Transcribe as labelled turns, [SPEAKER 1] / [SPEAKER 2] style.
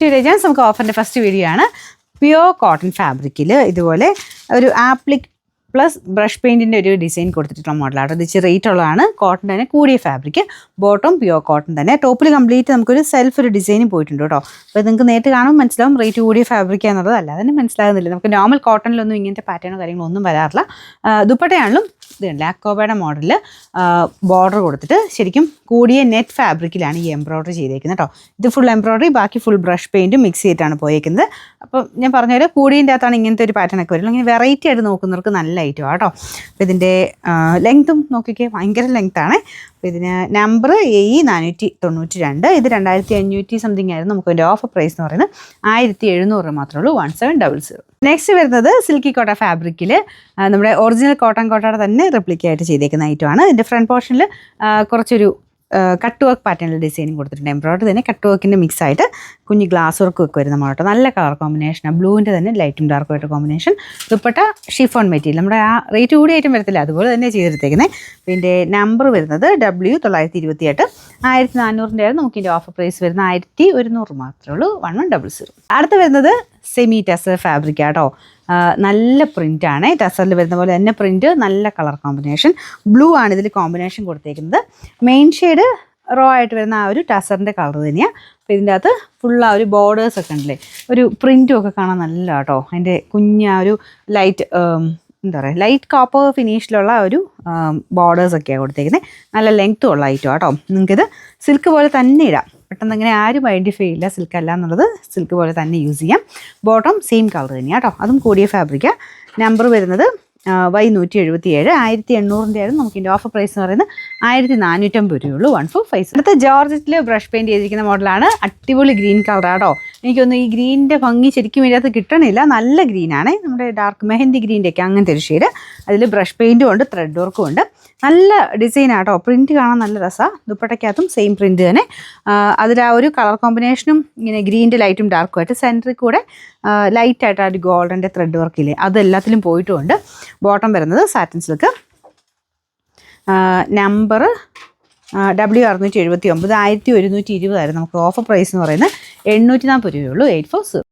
[SPEAKER 1] ജാൻസ് നമുക്ക് ഓഫറിൻ്റെ first video ആണ്. Pure cotton ഫാബ്രിക്കിൽ ഇതുപോലെ ഒരു ആപ്ലിക് പ്ലസ് ബ്രഷ് പെയിൻറ്റിൻ്റെ ഒരു ഡിസൈൻ കൊടുത്തിട്ടുള്ള മോഡലാണ്. ഇത് ഇച്ചിരി റേറ്റ് ഉള്ളതാണ്. കോട്ടൺ തന്നെ കൂടിയ ഫാബ്രിക്, ബോട്ടം പ്യുവർ കോട്ടൺ തന്നെ. ടോപ്പിൽ കംപ്ലീറ്റ് നമുക്കൊരു സെൽഫ് ഒരു ഡിസൈനും പോയിട്ടുണ്ട് കേട്ടോ. അപ്പോൾ നിങ്ങൾക്ക് നേരിട്ട് കാണുമ്പോൾ മനസ്സിലാവും റേറ്റ് കൂടിയ ഫാബ്രിക്കാന്നുള്ളത്. അല്ലാതെ തന്നെ മനസ്സിലാകുന്നില്ല. നമുക്ക് നോർമൽ കോട്ടണിലൊന്നും ഇങ്ങനത്തെ പാറ്റേണോ കാര്യങ്ങളോ ഒന്നും വരാറില്ല. ദുപ്പട്ടയാണെങ്കിലും ഇതുണ്ട് അക്കോബയുടെ മോഡലിൽ ബോർഡർ കൊടുത്തിട്ട് ശരിക്കും കൂടിയ നെറ്റ് ഫാബ്രിക്കിലാണ് ഈ എംബ്രോയ്ഡറി ചെയ്തേക്കുന്നത് കേട്ടോ. ഇത് ഫുൾ എംബ്രോയ്ഡറി, ബാക്കി ഫുൾ ബ്രഷ് പെയിൻറ്റും മിക്സ് ചെയ്തിട്ടാണ് പോയേക്കുന്നത്. അപ്പം ഞാൻ പറഞ്ഞ കൂടിയതിൻ്റെ അകത്താണ് ഇങ്ങനത്തെ ഒരു പാറ്റേൺ ഒക്കെ വരുള്ളൂ. ഇങ്ങനെ വെറൈറ്റി ആയിട്ട് നോക്കുന്നവർക്ക് നല്ല ഐറ്റമാണ് കേട്ടോ. അപ്പോൾ ഇതിൻ്റെ ലെങ്ത്തും നോക്കിക്കേ, ഭയങ്കര ലെങ്ത്താണ്. അപ്പോൾ ഇതിന് നമ്പർ AE492. ഇത് 2500 സംതിങ് ആയിരുന്നു. നമുക്ക് അതിൻ്റെ ഓഫർ പ്രൈസ് എന്ന് പറയുന്നത് 1700 മാത്രമേ ഉള്ളൂ. 1700. നെക്സ്റ്റ് വരുന്നത് സിൽക്കി കോട്ട ഫാബ്രിക്കിൽ നമ്മുടെ ഒറിജിനൽ കോട്ടയുടെ തന്നെ റെപ്ലിക്കായിട്ട് ചെയ്തേക്കുന്ന ഐറ്റമാണ്. ഇതിൻ്റെ ഫ്രണ്ട് പോർഷനിൽ കുറച്ചൊരു കട്ട് വർക്ക് പാറ്റേണിൽ ഡിസൈനിങ് കൊടുത്തിട്ടുണ്ട്. എംബ്രോയ്ഡറി തന്നെ കട്ട് വർക്കിൻ്റെ മിക്സ് ആയിട്ട് കുഞ്ഞ് ഗ്ലാസ് വർക്ക് ഒക്കെ വരുന്ന മോഡൽ. നല്ല കളർ കോമ്പിനേഷനാണ്. ബ്ലൂവിൻ്റെ തന്നെ ലൈറ്റും ഡാർക്കും ആയിട്ട് കോമ്പിനേഷൻ. ദുപ്പട്ട ഷിഫോൺ മെറ്റീരിയൽ, നമ്മുടെ ആ റേറ്റ് കൂടി ഐറ്റം വരത്തില്ല, അതുപോലെ തന്നെ ചെയ്തെടുത്തേക്കുന്നത്. പിന്നെ നമ്പർ വരുന്നത് W928. 1400 ആയിരുന്നു. നമുക്ക് ഇതിൻ്റെ ഓഫർ പ്രൈസ് വരുന്നത് 1100 മാത്രമേ ഉള്ളൂ. 1100. അടുത്ത് വരുന്നത് സെമി ടെസർ ഫാബ്രിക് ആട്ടോ. നല്ല പ്രിൻ്റാണ്. ടെസറിൽ വരുന്ന പോലെ തന്നെ പ്രിൻറ്റ്, നല്ല കളർ കോമ്പിനേഷൻ. ബ്ലൂ ആണ് ഇതിൽ കോമ്പിനേഷൻ കൊടുത്തേക്കുന്നത്. മെയിൻ ഷെയ്ഡ് റോ ആയിട്ട് വരുന്ന ആ ഒരു ടെസറിൻ്റെ കളർ തന്നെയാണ്. അപ്പോൾ ഇതിൻ്റെ അകത്ത് ഫുൾ ആ ഒരു ബോർഡേഴ്സൊക്കെ ഉണ്ടല്ലേ, ഒരു പ്രിൻറ്റും ഒക്കെ കാണാൻ നല്ല കേട്ടോ. അതിൻ്റെ കുഞ്ഞ ഒരു ലൈറ്റ് എന്താ പറയുക, ലൈറ്റ് കോപ്പർ ഫിനിഷിലുള്ള ഒരു ബോർഡേഴ്സൊക്കെയാണ് കൊടുത്തേക്കുന്നത്. നല്ല ലെങ്ത്തും ഉള്ള ഐറ്റം കേട്ടോ. നിങ്ങൾക്കിത് സിൽക്ക് പോലെ തന്നെ ഇടാം. പെട്ടെന്ന് അങ്ങനെ ആരും ഐഡൻറ്റിഫൈ ചെയ്യില്ല സിൽക്ക് അല്ല എന്നുള്ളത്. സിൽക്ക് പോലെ തന്നെ യൂസ് ചെയ്യാം. ബോട്ടം സെയിം കളർ തന്നെയാണ് കേട്ടോ. അതും കൂടിയ ഫാബ്രിക്കാണ്. നമ്പർ വരുന്നത് Y177. 1800 ആയിരുന്നു. നമുക്ക് ഇതിൻ്റെ ഓഫർ പ്രൈസ് എന്ന് പറയുന്നത് 1450 രൂപയുള്ളൂ. 1450. അടുത്ത ജോർജറ്റിൽ ബ്രഷ് പെയിൻറ്റ് ചെയ്തിരിക്കുന്ന മോഡലാണ്. അടിപൊളി ഗ്രീൻ കളറാട്ടോ. എനിക്കൊന്ന് ഈ ഗ്രീനിൻ്റെ ഭംഗി ശരിക്കും ഇതിനകത്ത് കിട്ടണില്ല. നല്ല ഗ്രീനാണ്, നമ്മുടെ ഡാർക്ക് മെഹന്തി ഗ്രീൻ്റെ ഒക്കെ അങ്ങനത്തെ ഒരു ഷെയ്ഡ്. അതിൽ ബ്രഷ് പെയിൻറ്റും ഉണ്ട്, ത്രെഡ് വർക്കും ഉണ്ട്. നല്ല ഡിസൈനാട്ടോ. പ്രിൻറ്റ് കാണാൻ നല്ല രസമാണ്. ദുപ്പട്ടയ്ക്കകത്തും സെയിം പ്രിൻറ്റ് തന്നെ. അതിൽ ആ ഒരു കളർ കോമ്പിനേഷനും ഇങ്ങനെ ഗ്രീൻ്റെ ലൈറ്റും ഡാർക്കും ആയിട്ട് സെൻറ്ററിൽ കൂടെ ലൈറ്റായിട്ട് ആ ഒരു ഗോൾഡൻ്റെ ത്രെഡ് വർക്കില്ലേ, അതെല്ലാത്തിലും പോയിട്ടുമുണ്ട്. ബോട്ടം വരുന്നത് സാറ്റിൻ സിൽക്ക്. Number W679. 1120 ആയിരുന്നു. നമുക്ക് ഓഫർ പ്രൈസ് എന്ന് പറയുന്നത് 840 രൂപയുള്ളൂ. 840.